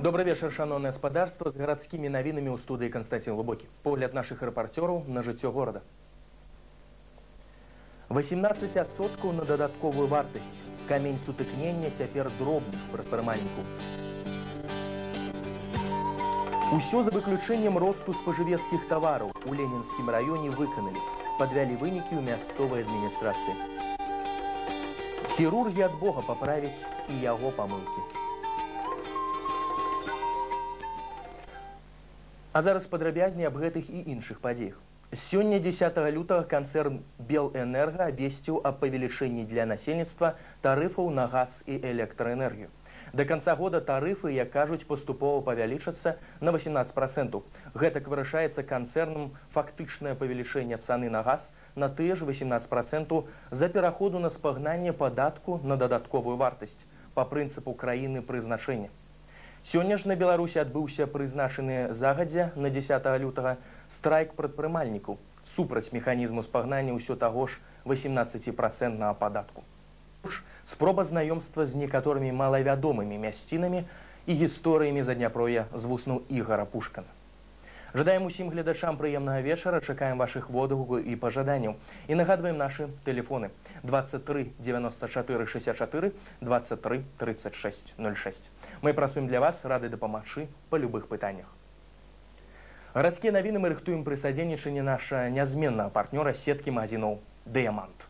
Добрый вечер, шановное господарство. С городскими новинами у студии Константин Глубокий. Погляд наших репортеров на жыццё города. 18% на додатковую вартость. Камень сутыкнення цяпер дробных прадпрымальнікаў. Усё за выключением росту спажывецкіх товаров у Ленинском районе выканали. Подвяли вынікі у мясцовой администрации. Хирурги от Бога поправить и его помылки. А зараз падрабязней аб гэтых і іншых падзеях. Сёння 10 лютага канцэрн Белэнерга абвесціў аб павелічэнні для насельніцтва тарыфаў на газ і электраэнергію. Да канца года тарыфы, як кажуць, паступова павялічацца на 18%. Гэтак вырашаецца канцэрнам фактычнае павелічэнне цаны на газ на тыя ж 18% за пераходу на спагнанне падатку на дадатковую вартасць па прынцыпу краіны прызначэння. Сёння ж на Беларусі адбыўся прызначаны загадзя на 10 лютага страйк прадпрымальнікаў супраць механізму спагнання ўсё таго ж 18% падатку. Спроба знаёмства з некаторымі малавядомымі мясцінамі і гісторыямі Задняпроя з вуснаў Ігара Пушкана. Жадаем усім гледачам прыемнага вечара, чакаем вашых водгукаў і пажаданняў. І нагадваем нашы тэлефоны 23 94 64 23 36 06. Мы працуем для вас, рады дапамагчы па любых пытаннях. Гарадскія навіны мы рыхтуем пры садзейнічанні наша нязменнага партнёра сеткі магазинаў «Дыямант».